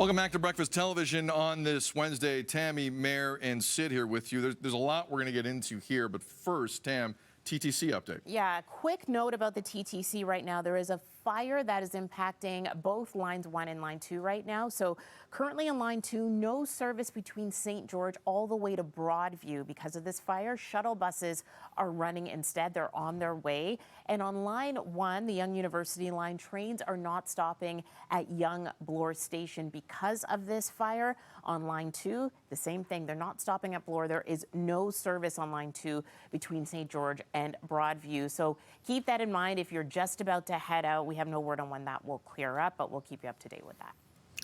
Welcome back to Breakfast Television on this Wednesday. Tammie, Mayor, and Sid here with you. There's a lot we're going to get into here, but first, Tam, TTC update. Yeah, quick note about the TTC right now. There is a fire that is impacting both lines 1 and line 2 right now. So currently on line 2, no service between St. George all the way to Broadview because of this fire. Shuttle buses are running instead. They're on their way. And on line 1, the Yonge University line, trains are not stopping at Yonge Bloor Station because of this fire. On line 2, the same thing. They're not stopping at Bloor. There is no service on line 2 between St. George and Broadview. So keep that in mind if you're just about to head out. We have no word on when that will clear up, but we'll keep you up to date with that.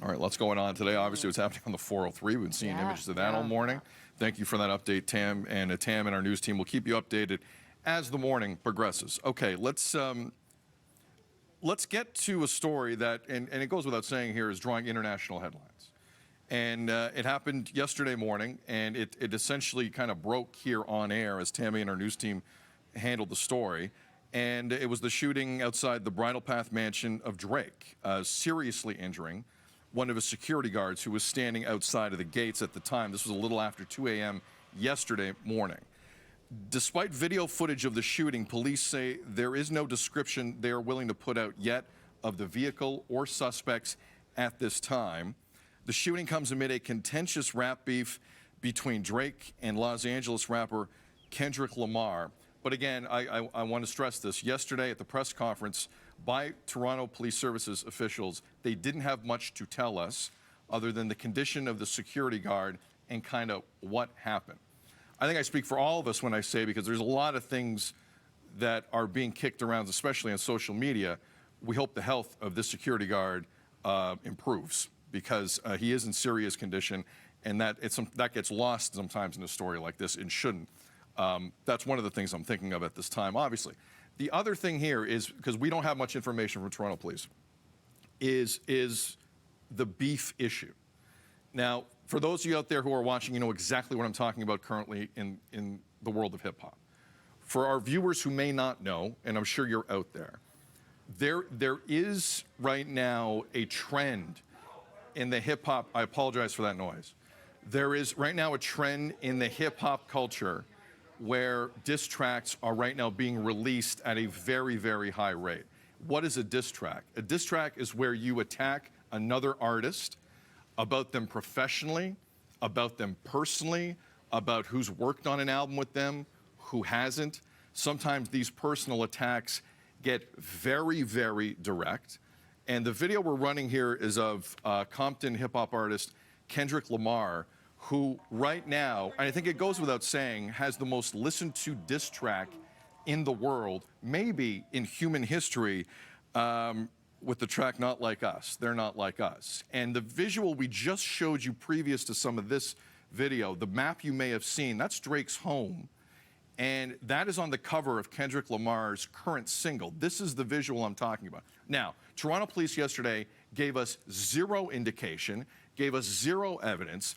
All right, lots going on today. Obviously, what's happening on the 403. We've been seeing images of that all morning. Thank you for that update, Tam. And our news team will keep you updated as the morning progresses. Okay, let's get to a story that, and it goes without saying here, is drawing international headlines. And it happened yesterday morning, and it essentially kind of broke here on air as Tammie and our news team handled the story. And it was the shooting outside the Bridle Path mansion of Drake, seriously injuring one of his security guards who was standing outside of the gates at the time. This was a little after 2 a.m. yesterday morning. Despite video footage of the shooting, police say there is no description they are willing to put out yet of the vehicle or suspects at this time. The shooting comes amid a contentious rap beef between Drake and Los Angeles rapper Kendrick Lamar. But again, I want to stress this. Yesterday at the press conference by Toronto Police Services officials, they didn't have much to tell us other than the condition of the security guard and kind of what happened. I think I speak for all of us when I say, because there's a lot of things that are being kicked around, especially on social media. We hope the health of this security guard improves, because he is in serious condition, and that gets lost sometimes in a story like this and shouldn't. That's one of the things I'm thinking of at this time, obviously. The other thing here is, because we don't have much information from Toronto Police, is the beef issue. Now, for those of you out there who are watching, you know exactly what I'm talking about currently in the world of hip-hop. For our viewers who may not know, and I'm sure you're out there, there is right now a trend in the hip-hop, I apologize for that noise. There is right now a trend in the hip-hop culture where diss tracks are right now being released at a very, very high rate. What is a diss track? A diss track is where you attack another artist about them professionally, about them personally, about who's worked on an album with them, who hasn't. Sometimes these personal attacks get very, very direct. And the video we're running here is of Compton hip-hop artist Kendrick Lamar, who right now, and I think it goes without saying, has the most listened to diss track in the world, maybe in human history, with the track Not Like Us, They're Not Like Us. And the visual we just showed you previous to some of this video, the map you may have seen, that's Drake's home. And that is on the cover of Kendrick Lamar's current single. This is the visual I'm talking about. Now, Toronto Police yesterday gave us zero indication, gave us zero evidence.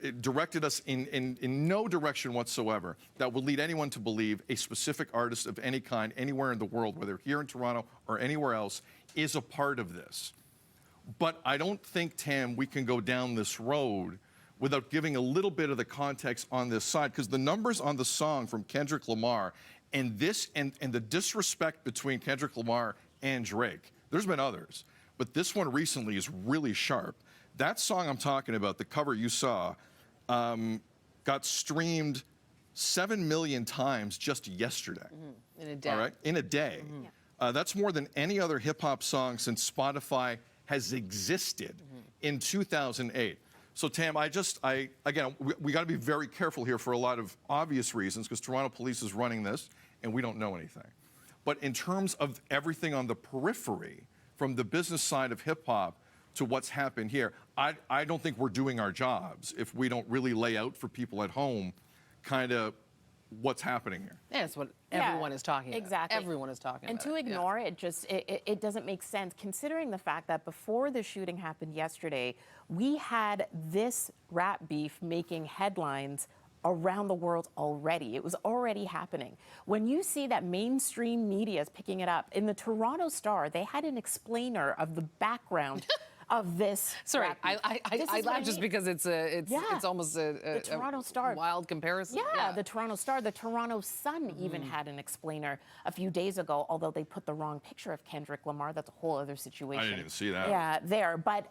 It directed us in no direction whatsoever that would lead anyone to believe a specific artist of any kind anywhere in the world, whether here in Toronto or anywhere else, is a part of this. But I don't think, Tam, we can go down this road without giving a little bit of the context on this side, because the numbers on the song from Kendrick Lamar and this and the disrespect between Kendrick Lamar and Drake, there's been others, but this one recently is really sharp. That song I'm talking about, the cover you saw, got streamed 7 million times just yesterday. In a day. All right, in a day. That's more than any other hip-hop song since Spotify has existed in 2008. So, Tam, again, we got to be very careful here for a lot of obvious reasons, because Toronto Police is running this, and we don't know anything. But in terms of everything on the periphery, from the business side of hip-hop to what's happened here, I don't think we're doing our jobs if we don't really lay out for people at home kind of what's happening here. Yeah, that's what everyone is talking about. Exactly. Everyone is talking and about to ignore it, it doesn't make sense, considering the fact that before the shooting happened yesterday, we had this rap beef making headlines around the world already. It was already happening. When you see that mainstream media is picking it up, in the Toronto Star, they had an explainer of the background of this. Sorry, rap beef. This I is laugh what just he- because it's almost a Toronto Star. wild comparison. Yeah, the Toronto Star. The Toronto Sun even had an explainer a few days ago, although they put the wrong picture of Kendrick Lamar. That's a whole other situation. I didn't even see that. Yeah, there. But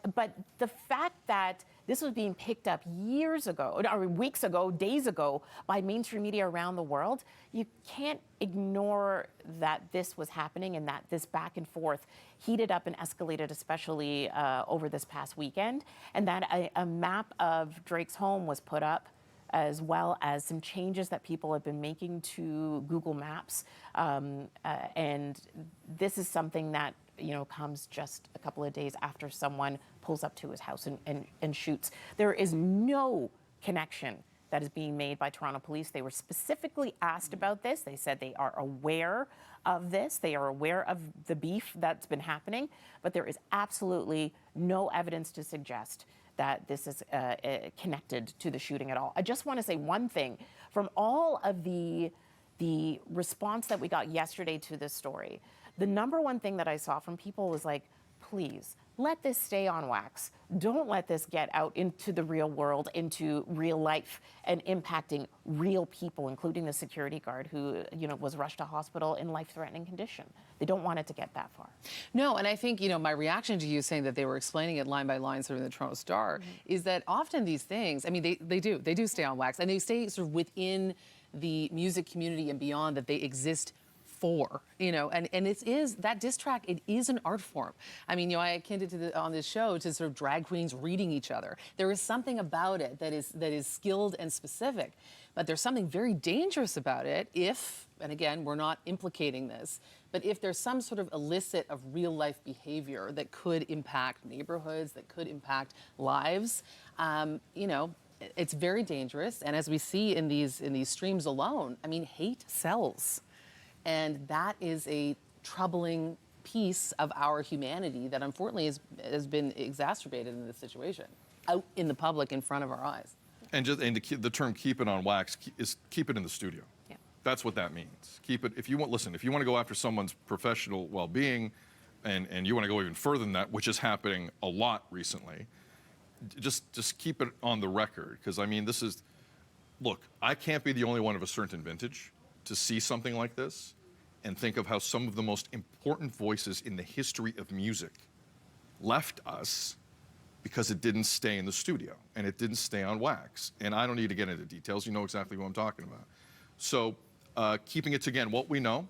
the fact that this was being picked up years ago, or weeks ago, days ago, by mainstream media around the world, you can't ignore that this was happening and that this back and forth heated up and escalated, especially over this past weekend, and that a map of Drake's home was put up, as well as some changes that people have been making to Google Maps. And this is something that comes just a couple of days after someone pulls up to his house and shoots. There is no connection that is being made by Toronto police. They were specifically asked about this. They said they are aware of this. They are aware of the beef that's been happening, but there is absolutely no evidence to suggest that this is connected to the shooting at all. I just want to say one thing. From all of the response that we got yesterday to this story, the number one thing that I saw from people was like, please, let this stay on wax. Don't let this get out into the real world, into real life, and impacting real people, including the security guard who, was rushed to hospital in life-threatening condition. They don't want it to get that far. No, and I think, my reaction to you saying that they were explaining it line by line sort of in the Toronto Star is that often these things, I mean, they do stay on wax, and they stay sort of within the music community and beyond that they exist for, and it is that diss track. It is an art form. I mean, I akin it on this show to sort of drag queens reading each other. There is something about it that is skilled and specific, but there's something very dangerous about it if, and again, we're not implicating this, but if there's some sort of illicit of real life behavior that could impact neighborhoods, that could impact lives, it's very dangerous. And as we see in these streams alone, I mean, hate sells. And that is a troubling piece of our humanity that unfortunately has been exacerbated in this situation, out in the public in front of our eyes. And the term "keep it on wax" is keep it in the studio. Yeah. That's what that means. Keep it. If you want to go after someone's professional well-being, and you want to go even further than that, which is happening a lot recently, just keep it on the record. Because I mean, look, I can't be the only one of a certain vintage to see something like this and think of how some of the most important voices in the history of music left us because it didn't stay in the studio and it didn't stay on wax. And I don't need to get into details. You know exactly what I'm talking about. So keeping it to, again, what we know,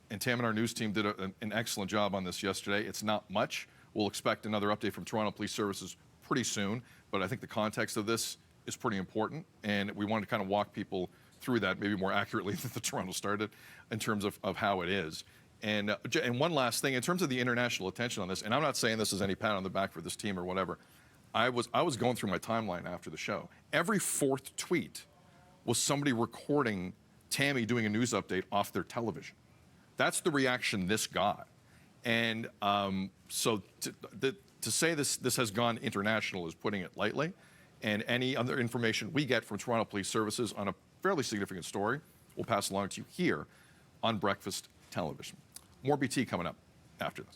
and Tam and our news team did an excellent job on this yesterday. It's not much. We'll expect another update from Toronto Police Services pretty soon, but I think the context of this is pretty important, and we wanted to kind of walk people through that maybe more accurately than the Toronto Star did in terms of how it is. And one last thing, in terms of the international attention on this, and I'm not saying this is any pat on the back for this team or whatever, I was going through my timeline after the show. Every fourth tweet was somebody recording Tammie doing a news update off their television. That's the reaction this got. And so to say this has gone international is putting it lightly. And any other information we get from Toronto Police Services on a fairly significant story, we'll pass along to you here on Breakfast Television. More BT coming up after this.